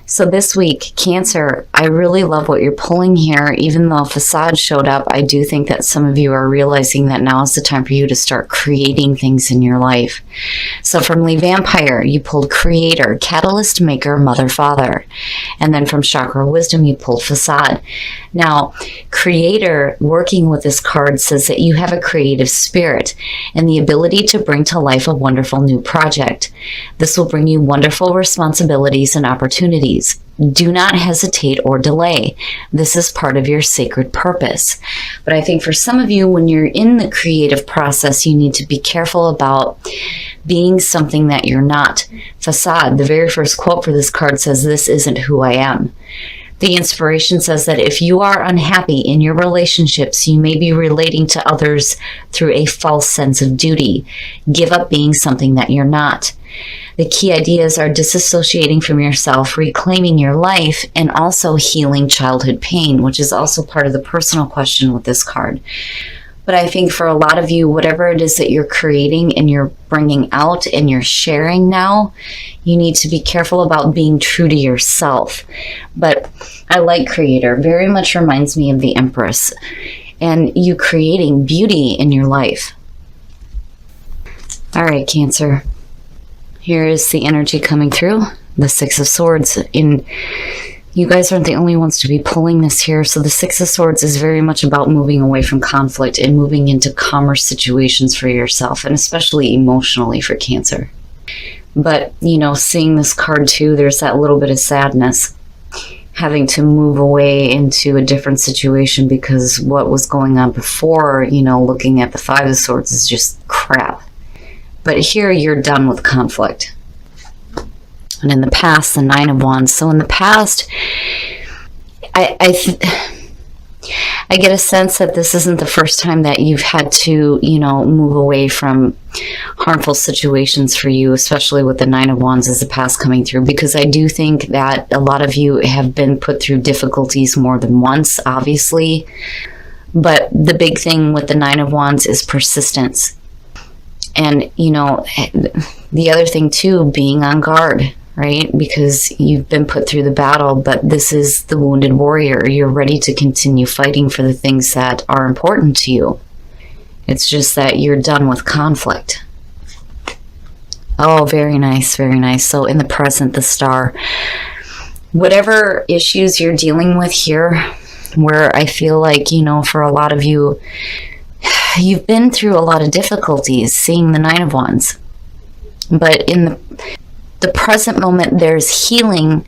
So this week, Cancer, I really love what you're pulling here. Even though facade showed up, I do think that some of you are realizing that now is the time for you to start creating things in your life. So from Lee Vampire, you pulled Creator, Catalyst, Maker, Mother, Father. And then from Chakra Wisdom, you pulled Facade. Now, Creator, working with this card, says that you have a creative spirit and the ability to bring to life a wonderful new project. This will bring you wonderful responsibilities and opportunities. Do not hesitate or delay. This is part of your sacred purpose. But I think for some of you, when you're in the creative process, you need to be careful about being something that you're not. Facade, the very first quote for this card says, "This isn't who I am." The inspiration says that if you are unhappy in your relationships, you may be relating to others through a false sense of duty. Give up being something that you're not. The key ideas are disassociating from yourself, reclaiming your life, and also healing childhood pain, which is also part of the personal question with this card. But I think for a lot of you, whatever it is that you're creating and you're bringing out and you're sharing now, you need to be careful about being true to yourself. But I like Creator. Very much reminds me of the Empress and you creating beauty in your life. All right, Cancer. Here is the energy coming through. The Six of Swords. You guys aren't the only ones to be pulling this here. So the Six of Swords is very much about moving away from conflict and moving into calmer situations for yourself, and especially emotionally for Cancer. But, you know, seeing this card too, there's that little bit of sadness. Having to move away into a different situation because what was going on before, you know, looking at the Five of Swords is just crap. But here you're done with conflict. And in the past, the Nine of Wands. So in the past, I get a sense that this isn't the first time that you've had to, you know, move away from harmful situations for you, especially with the Nine of Wands as the past coming through, because I do think that a lot of you have been put through difficulties more than once, obviously. But the big thing with the Nine of Wands is persistence. And, you know, the other thing too, being on guard. Right? Because you've been put through the battle, but this is the wounded warrior. You're ready to continue fighting for the things that are important to you. It's just that you're done with conflict. Oh, very nice, very nice. So in the present, the Star. Whatever issues you're dealing with here, where I feel like, you know, for a lot of you, you've been through a lot of difficulties seeing the Nine of Wands. But in the present moment, there's healing,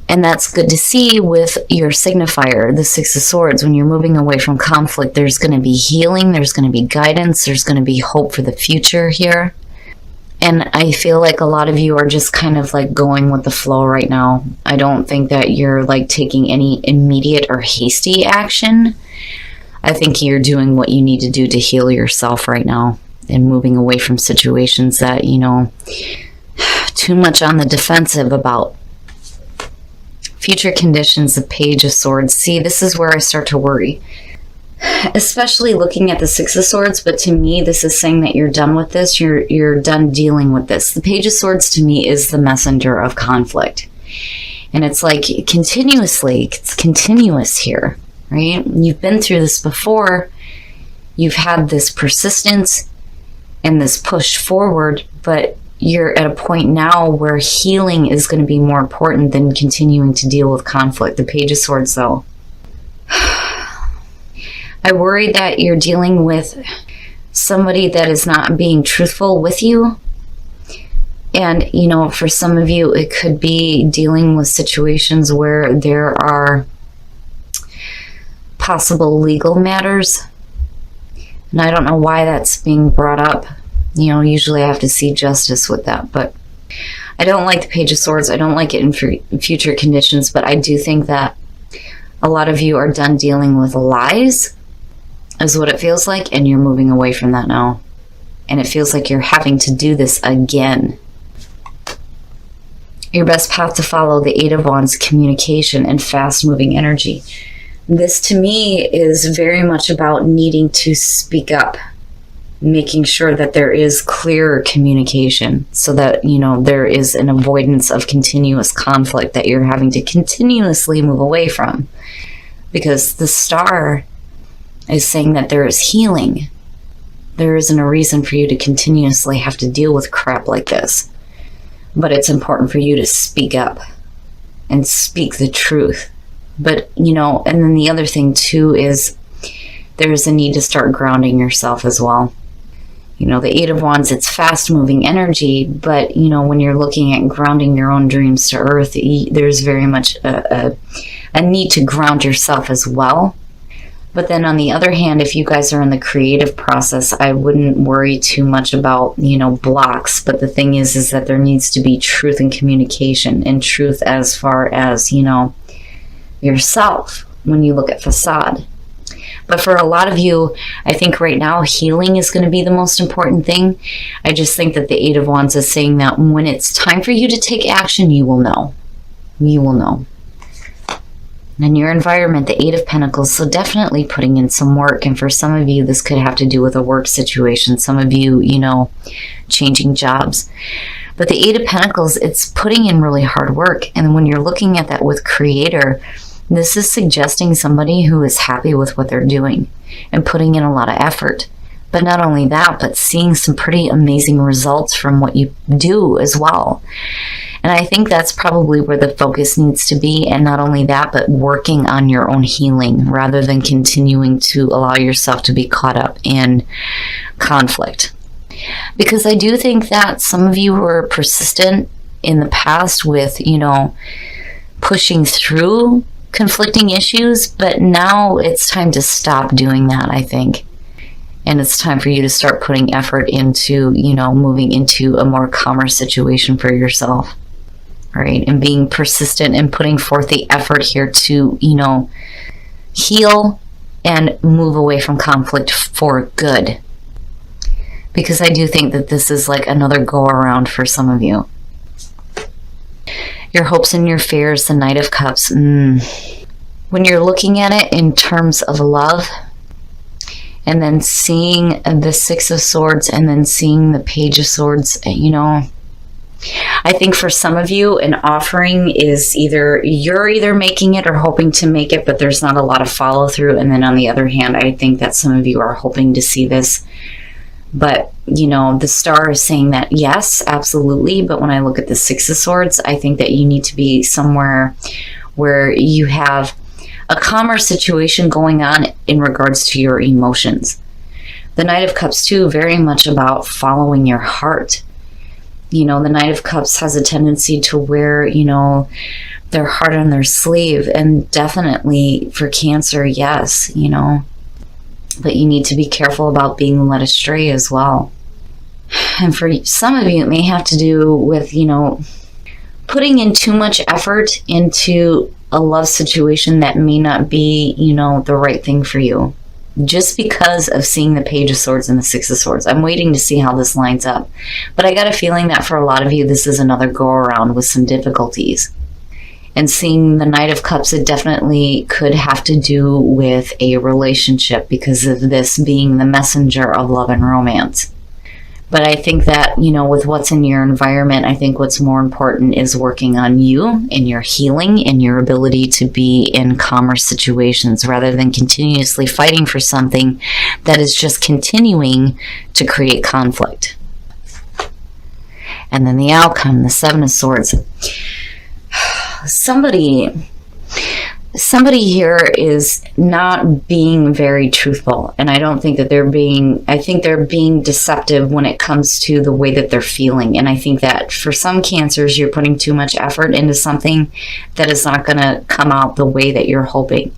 and that's good to see with your signifier, the Six of Swords. When you're moving away from conflict, there's going to be healing, there's going to be guidance, there's going to be hope for the future here. And I feel like a lot of you are just kind of like going with the flow right now. I don't think that you're like taking any immediate or hasty action. I think you're doing what you need to do to heal yourself right now and moving away from situations that, you know, too much on the defensive about. Future conditions, the Page of Swords. See, this is where I start to worry. Especially looking at the Six of Swords, but to me, this is saying that you're done with this. You're done dealing with this. The Page of Swords to me is the messenger of conflict. And it's like continuously, it's continuous here, right? You've been through this before. You've had this persistence and this push forward, but you're at a point now where healing is going to be more important than continuing to deal with conflict. The Page of Swords, though. I worry that you're dealing with somebody that is not being truthful with you. And, you know, for some of you, it could be dealing with situations where there are possible legal matters. And I don't know why that's being brought up. You know, usually I have to see justice with that, but I don't like the Page of Swords. I don't like it in future conditions, but I do think that a lot of you are done dealing with lies, is what it feels like, and you're moving away from that now. And it feels like you're having to do this again. Your best path to follow, the Eight of Wands, communication and fast-moving energy. This, to me, is very much about needing to speak up. making sure that there is clear communication so that, you know, there is an avoidance of continuous conflict that you're having to continuously move away from. Because the star is saying that there is healing. There isn't a reason for you to continuously have to deal with crap like this. But it's important for you to speak up and speak the truth. But, you know, and then the other thing too is there's a need to start grounding yourself as well. You know, the Eight of Wands, it's fast-moving energy, but, you know, when you're looking at grounding your own dreams to earth, there's very much a need to ground yourself as well. But then on the other hand, if you guys are in the creative process, I wouldn't worry too much about, you know, blocks. But the thing is that there needs to be truth and communication, and truth as far as, you know, yourself when you look at facade. But for a lot of you, I think right now healing is going to be the most important thing. I just think that the Eight of Wands is saying that when it's time for you to take action, you will know. You will know. And your environment, the Eight of Pentacles, so definitely putting in some work. And for some of you, this could have to do with a work situation. Some of you, you know, changing jobs. But the Eight of Pentacles, it's putting in really hard work. And when you're looking at that with Creator, this is suggesting somebody who is happy with what they're doing and putting in a lot of effort. But not only that, but seeing some pretty amazing results from what you do as well. And I think that's probably where the focus needs to be. And not only that, but working on your own healing rather than continuing to allow yourself to be caught up in conflict. Because I do think that some of you were persistent in the past with, you know, pushing through conflicting issues, but now it's time to stop doing that, I think. And it's time for you to start putting effort into, you know, moving into a more calmer situation for yourself, right? And being persistent and putting forth the effort here to, you know, heal and move away from conflict for good. Because I do think that this is like another go around for some of you. Your hopes and your fears, the Knight of Cups. When you're looking at it in terms of love, and then seeing the Six of Swords, and then seeing the Page of Swords, you know, I think for some of you, an offering is you're either making it or hoping to make it, but there's not a lot of follow through. And then on the other hand, I think that some of you are hoping to see this. But, you know, the star is saying that, yes, absolutely. But when I look at the Six of Swords, I think that you need to be somewhere where you have a calmer situation going on in regards to your emotions. The Knight of Cups, too, very much about following your heart. You know, the Knight of Cups has a tendency to wear, you know, their heart on their sleeve. And definitely for Cancer, yes, you know. But you need to be careful about being led astray as well. And for some of you, it may have to do with, you know, putting in too much effort into a love situation that may not be, you know, the right thing for you. Just because of seeing the Page of Swords and the Six of Swords. I'm waiting to see how this lines up. But I got a feeling that for a lot of you, this is another go around with some difficulties. And seeing the Knight of Cups, it definitely could have to do with a relationship because of this being the messenger of love and romance. But I think that, you know, with what's in your environment, I think what's more important is working on you and your healing and your ability to be in calmer situations rather than continuously fighting for something that is just continuing to create conflict. And then the outcome, the Seven of Swords. Somebody here is not being very truthful, and I don't think that I think they're being deceptive when it comes to the way that they're feeling. And I think that for some Cancers, you're putting too much effort into something that is not going to come out the way that you're hoping.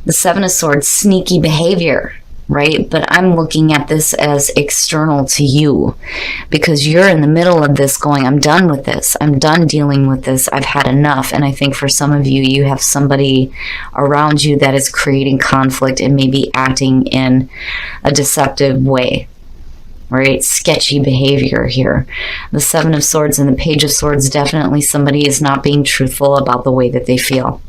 The Seven of Swords, sneaky behavior, right? But I'm looking at this as external to you because you're in the middle of this going, I'm done with this. I'm done dealing with this. I've had enough. And I think for some of you, you have somebody around you that is creating conflict and maybe acting in a deceptive way, right? Sketchy behavior here. The Seven of Swords and the Page of Swords, definitely somebody is not being truthful about the way that they feel.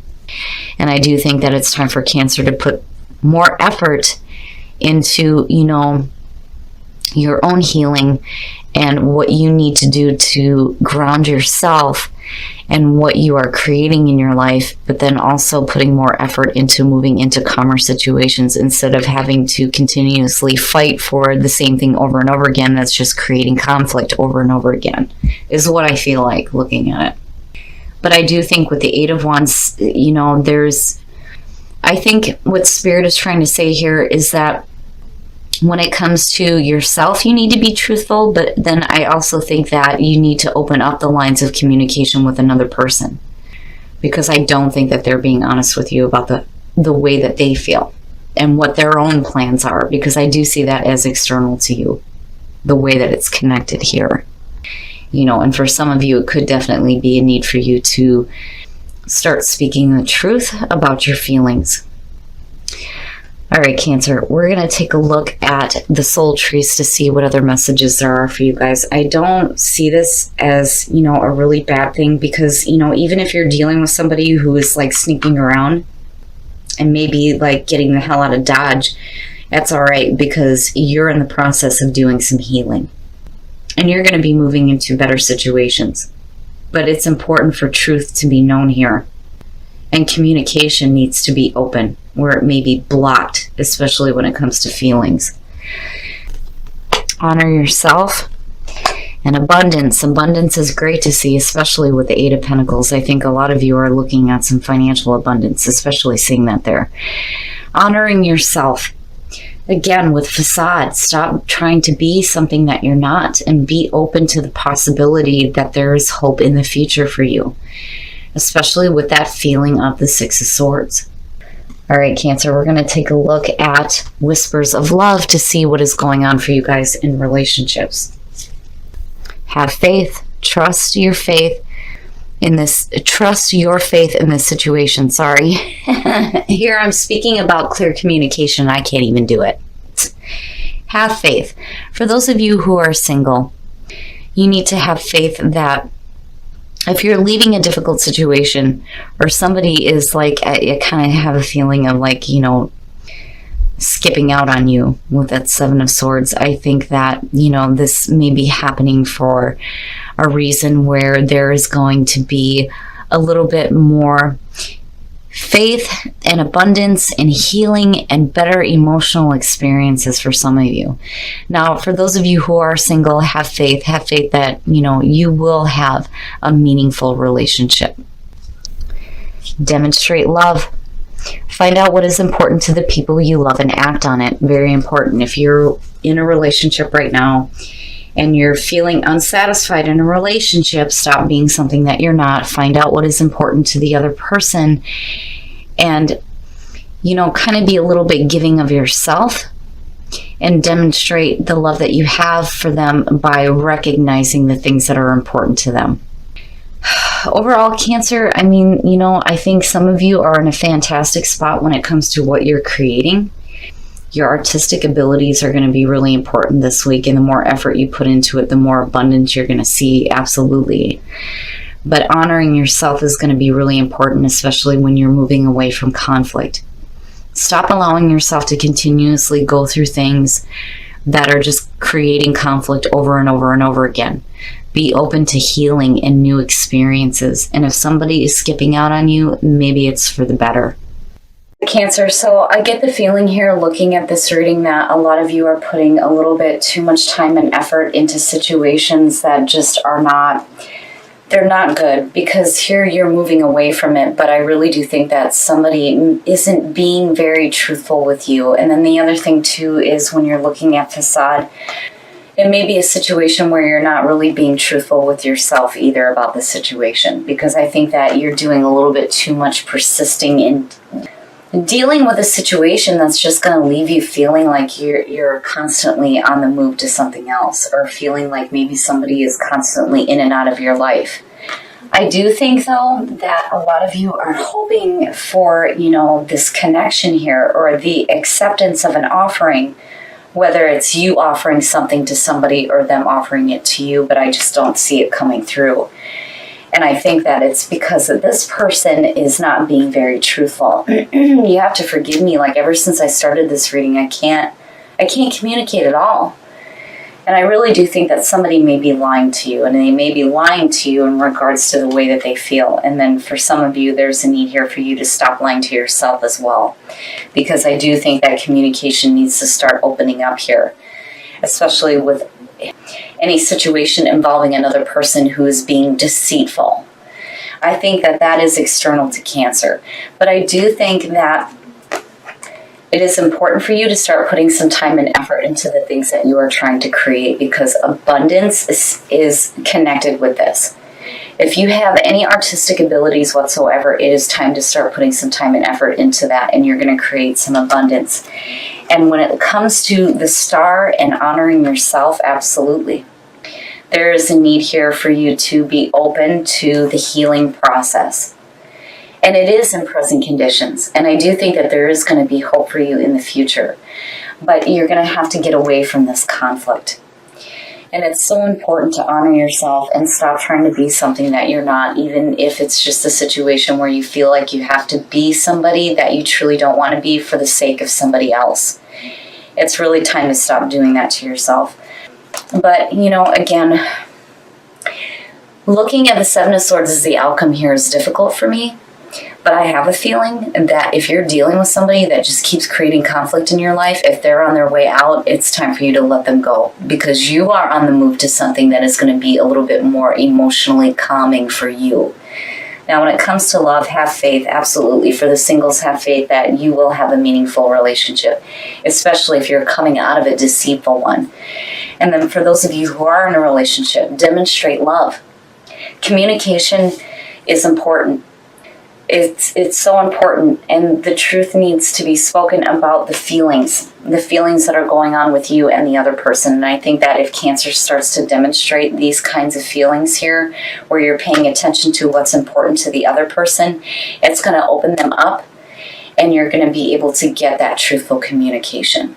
And I do think that it's time for Cancer to put more effort into, you know, your own healing and what you need to do to ground yourself and what you are creating in your life, but then also putting more effort into moving into calmer situations instead of having to continuously fight for the same thing over and over again. That's just creating conflict over and over again, is what I feel like looking at it. But I do think with the Eight of Wands, you know, I think what Spirit is trying to say here is that when it comes to yourself, you need to be truthful, but then I also think that you need to open up the lines of communication with another person, because I don't think that they're being honest with you about the way that they feel and what their own plans are, because I do see that as external to you, the way that it's connected here. You know, and for some of you, it could definitely be a need for you to start speaking the truth about your feelings. All right, Cancer, we're going to take a look at the soul trees to see what other messages there are for you guys. I don't see this as, you know, a really bad thing, because, you know, even if you're dealing with somebody who is like sneaking around and maybe like getting the hell out of Dodge, that's all right, because you're in the process of doing some healing and you're going to be moving into better situations. But it's important for truth to be known here. And communication needs to be open, where it may be blocked, especially when it comes to feelings. Honor yourself. And abundance. Abundance is great to see, especially with the Eight of Pentacles. I think a lot of you are looking at some financial abundance, especially seeing that there. Honoring yourself. Again, with facade, stop trying to be something that you're not, and be open to the possibility that there is hope in the future for you, especially with that feeling of the Six of Swords. All right, Cancer, we're going to take a look at whispers of love to see what is going on for you guys in relationships. Have faith. Trust your faith in this. Trust your faith in this situation. Sorry. Here I'm speaking about clear communication. I can't even do it. Have faith. For those of you who are single, you need to have faith that if you're leaving a difficult situation, or somebody is like, I kind of have a feeling of like, you know, skipping out on you with that Seven of Swords. I think that, you know, this may be happening for a reason where there is going to be a little bit more faith and abundance and healing and better emotional experiences for some of you. Now, for those of you who are single, have faith that, you know, you will have a meaningful relationship. Demonstrate love. Find out what is important to the people you love and act on it. Very important. If you're in a relationship right now and you're feeling unsatisfied in a relationship, stop being something that you're not. Find out what is important to the other person and, you know, kind of be a little bit giving of yourself and demonstrate the love that you have for them by recognizing the things that are important to them. Overall, Cancer, I mean, you know, I think some of you are in a fantastic spot when it comes to what you're creating. Your artistic abilities are going to be really important this week, and the more effort you put into it, the more abundance you're going to see, absolutely. But honoring yourself is going to be really important, especially when you're moving away from conflict. Stop allowing yourself to continuously go through things that are just creating conflict over and over and over again. Be open to healing and new experiences. And if somebody is skipping out on you, maybe it's for the better. Cancer, so I get the feeling here looking at this reading that a lot of you are putting a little bit too much time and effort into situations that just are not, they're not good, because here you're moving away from it, but I really do think that somebody isn't being very truthful with you. And then the other thing too is when you're looking at facade, it may be a situation where you're not really being truthful with yourself either about the situation, because I think that you're doing a little bit too much persisting in dealing with a situation that's just going to leave you feeling like you're constantly on the move to something else, or feeling like maybe somebody is constantly in and out of your life. I do think, though, that a lot of you are hoping for, you know, this connection here, or the acceptance of an offering, whether it's you offering something to somebody or them offering it to you, but I just don't see it coming through. And I think that it's because of this person is not being very truthful. You have to forgive me. Like, ever since I started this reading, I can't communicate at all. And I really do think that somebody may be lying to you, and they may be lying to you in regards to the way that they feel. And then for some of you, there's a need here for you to stop lying to yourself as well, because I do think that communication needs to start opening up here, especially with any situation involving another person who is being deceitful. I think that that is external to Cancer. But I do think that it is important for you to start putting some time and effort into the things that you are trying to create, because abundance is connected with this. If you have any artistic abilities whatsoever, it is time to start putting some time and effort into that, and you're going to create some abundance. And when it comes to the star and honoring yourself, absolutely. There is a need here for you to be open to the healing process. And it is in present conditions. And I do think that there is going to be hope for you in the future. But you're going to have to get away from this conflict. And it's so important to honor yourself and stop trying to be something that you're not, even if it's just a situation where you feel like you have to be somebody that you truly don't want to be for the sake of somebody else. It's really time to stop doing that to yourself. But, you know, again, looking at the Seven of Swords as the outcome here is difficult for me. But I have a feeling that if you're dealing with somebody that just keeps creating conflict in your life, if they're on their way out, it's time for you to let them go. Because you are on the move to something that is going to be a little bit more emotionally calming for you. Now, when it comes to love, have faith, absolutely. For the singles, have faith that you will have a meaningful relationship, especially if you're coming out of a deceitful one. And then for those of you who are in a relationship, demonstrate love. Communication is important. It's so important, and the truth needs to be spoken about the feelings that are going on with you and the other person. And I think that if Cancer starts to demonstrate these kinds of feelings here, where you're paying attention to what's important to the other person, it's going to open them up, and you're going to be able to get that truthful communication.